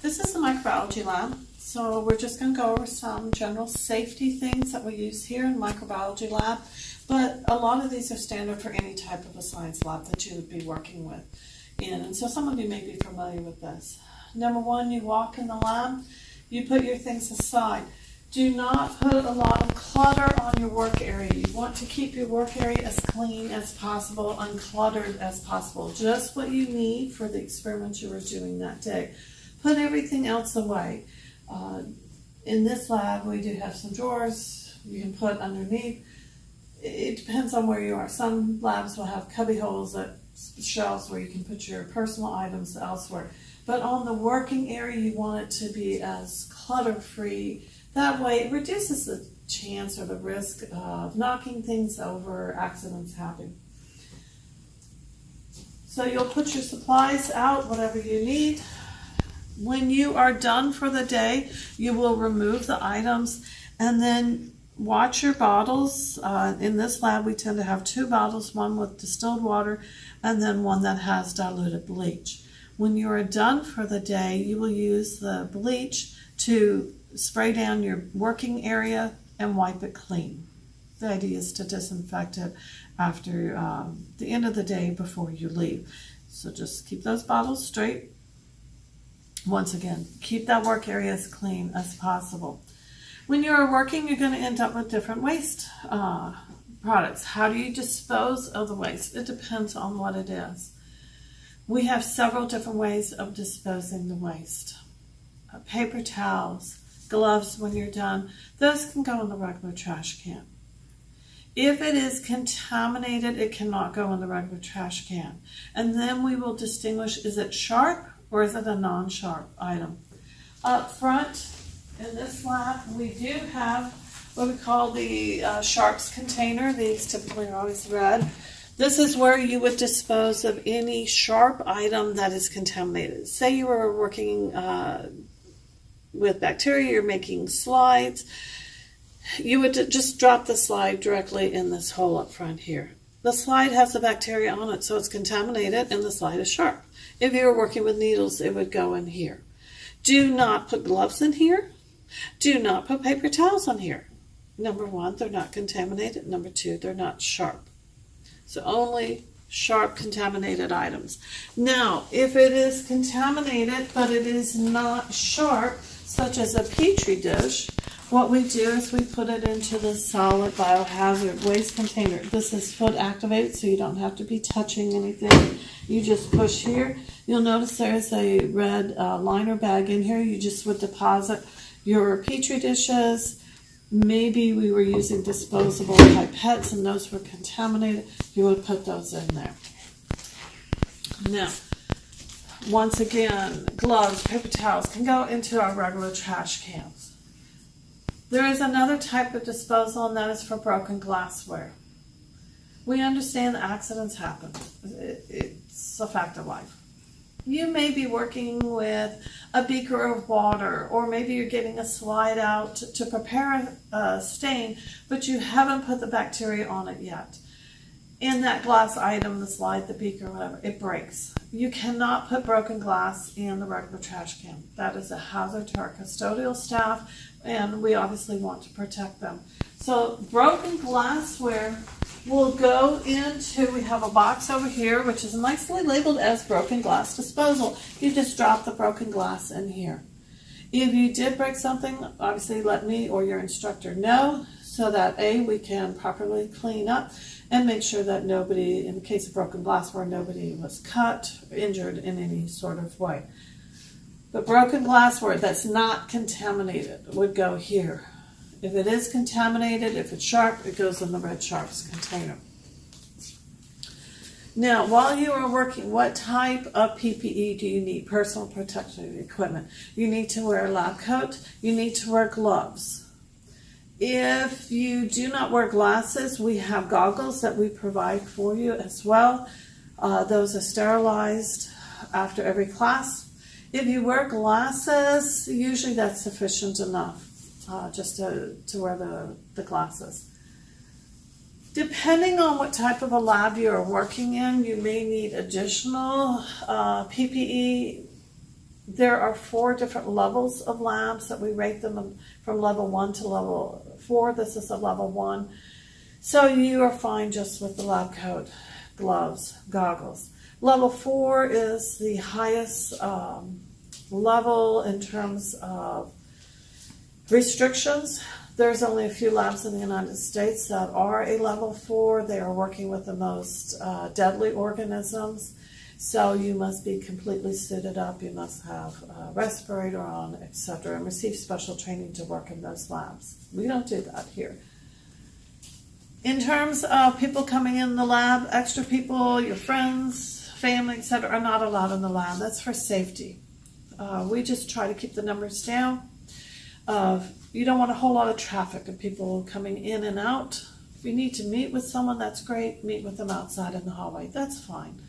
This is the microbiology lab, so we're just going to go over some general safety things that we use here in the microbiology lab, but a lot of these are standard for any type of a science lab that you would be working with in, and so some of you may be familiar with this. Number one, you walk in the lab, you put your things aside. Do not put a lot of clutter on your work area. You want to keep your work area as clean as possible, uncluttered as possible, just what you need for the experiments you were doing that day. Put everything else away. In this lab, we do have some drawers you can put underneath. It depends on where you are. Some labs will have cubby holes, shelves where you can put your personal items elsewhere. But on the working area, you want it to be as clutter-free. That way, it reduces the chance or the risk of knocking things over, accidents happening. So you'll put your supplies out, whatever you need. When you are done for the day, you will remove the items and then watch your bottles. In this lab, we tend to have two bottles, one with distilled water and then one that has diluted bleach. When you are done for the day, you will use the bleach to spray down your working area and wipe it clean. The idea is to disinfect it after the end of the day before you leave. So just keep those bottles straight. Once again, keep that work area as clean as possible. When you're working, you're going to end up with different waste products. How do you dispose of the waste? It depends on what it is. We have several different ways of disposing the waste. Paper towels, gloves when you're done, those can go in the regular trash can. If it is contaminated, it cannot go in the regular trash can. And then we will distinguish, is it sharp or is it a non-sharp item? Up front in this lab, we do have what we call the sharps container. These typically are always red. This is where you would dispose of any sharp item that is contaminated. Say you were working with bacteria, you're making slides, you would just drop the slide directly in this hole up front here. The slide has the bacteria on it, so it's contaminated and the slide is sharp. If you were working with needles, it would go in here. Do not put gloves in here. Do not put paper towels on here. Number one, they're not contaminated. Number two, they're not sharp. So only sharp contaminated items. Now, if it is contaminated, but it is not sharp, such as a petri dish, what we do is we put it into the solid biohazard waste container. This is foot activated, so you don't have to be touching anything. You just push here. You'll notice there is a red liner bag in here. You just would deposit your petri dishes. Maybe we were using disposable pipettes and those were contaminated. You would put those in there. Now, once again, gloves, paper towels can go into our regular trash cans. There is another type of disposal, and that is for broken glassware. We understand that accidents happen. It's a fact of life. You may be working with a beaker of water, or maybe you're getting a slide out to prepare a stain, but you haven't put the bacteria on it yet. In that glass item, the slide, the beaker, whatever, it breaks. You cannot put broken glass in the regular trash can. That is a hazard to our custodial staff, and we obviously want to protect them. So broken glassware will go into, we have a box over here, which is nicely labeled as broken glass disposal. You just drop the broken glass in here. If you did break something, obviously let me or your instructor know so that A, we can properly clean up and make sure that nobody, in the case of broken glassware, nobody was cut or injured in any sort of way. But broken glassware that's not contaminated would go here. If it is contaminated, if it's sharp, it goes in the red sharps container. Now, while you are working, what type of PPE do you need? Personal protective equipment. You need to wear a lab coat. You need to wear gloves. If you do not wear glasses, we have goggles that we provide for you as well. Those are sterilized after every class. If you wear glasses, usually that's sufficient enough. Just to wear the glasses. Depending on what type of a lab you are working in, you may need additional PPE There are 4 different levels of labs that we rate them from level 1 to level 4. This is a level 1. So you are fine just with the lab coat, gloves, goggles. Level 4 is the highest level in terms of restrictions. There's only a few labs in the United States that are a level 4. They are working with the most deadly organisms. So you must be completely suited up. You must have a respirator on, etc., and receive special training to work in those labs. We don't do that here. In terms of people coming in the lab, extra people, your friends, family, etc., are not allowed in the lab. That's for safety. We just try to keep the numbers down. You don't want a whole lot of traffic of people coming in and out. If you need to meet with someone, that's great. Meet with them outside in the hallway. That's fine.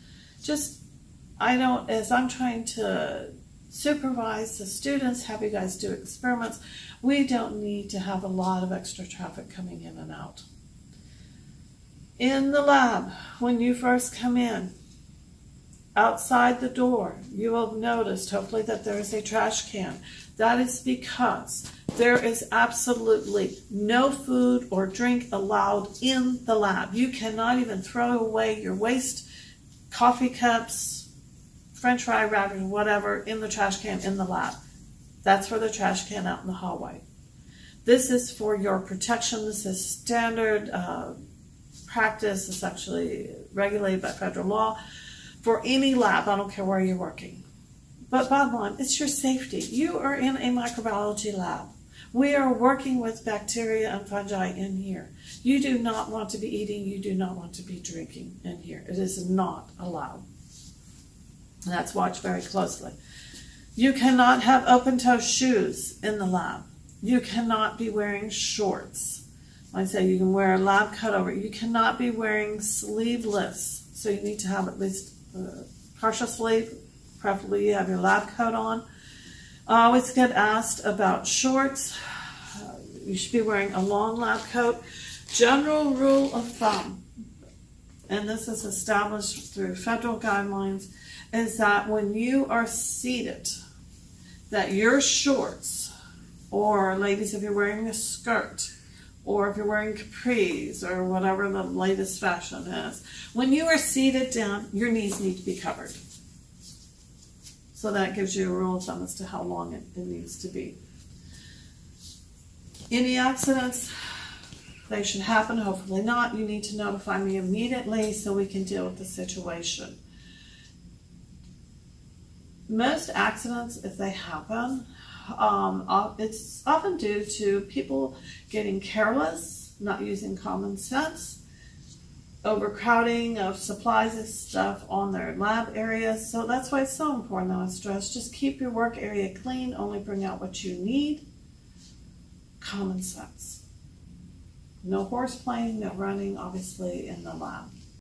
As I'm trying to supervise the students, have you guys do experiments, we don't need to have a lot of extra traffic coming in and out. In the lab, when you first come in, outside the door, you will have noticed, hopefully, that there is a trash can. That is because there is absolutely no food or drink allowed in the lab. You cannot even throw away your waste, coffee cups, French fry wrappers, whatever, in the trash can in the lab. That's for the trash can out in the hallway. This is for your protection. This is standard practice. It's actually regulated by federal law for any lab. I don't care where you're working. But bottom line, it's your safety. You are in a microbiology lab. We are working with bacteria and fungi in here. You do not want to be eating. You do not want to be drinking in here. It is not allowed. And that's watched very closely. You cannot have open-toe shoes in the lab. You cannot be wearing shorts. Like I say, you can wear a lab cut over. You cannot be wearing sleeveless. So you need to have at least partial sleeve. Preferably you have your lab coat on. I always get asked about shorts. You should be wearing a long lab coat. General rule of thumb, and this is established through federal guidelines, is that when you are seated, that your shorts, or ladies if you're wearing a skirt, or if you're wearing capris, or whatever the latest fashion is, when you are seated down, your knees need to be covered. So that gives you a rule of thumb as to how long it needs to be. Any accidents, they should happen, hopefully not. You need to notify me immediately so we can deal with the situation. Most accidents, if they happen, it's often due to people getting careless, not using common sense, overcrowding of supplies and stuff on their lab areas. So that's why it's so important, I stress, just keep your work area clean, only bring out what you need. Common sense. No horse playing, no running, obviously, in the lab.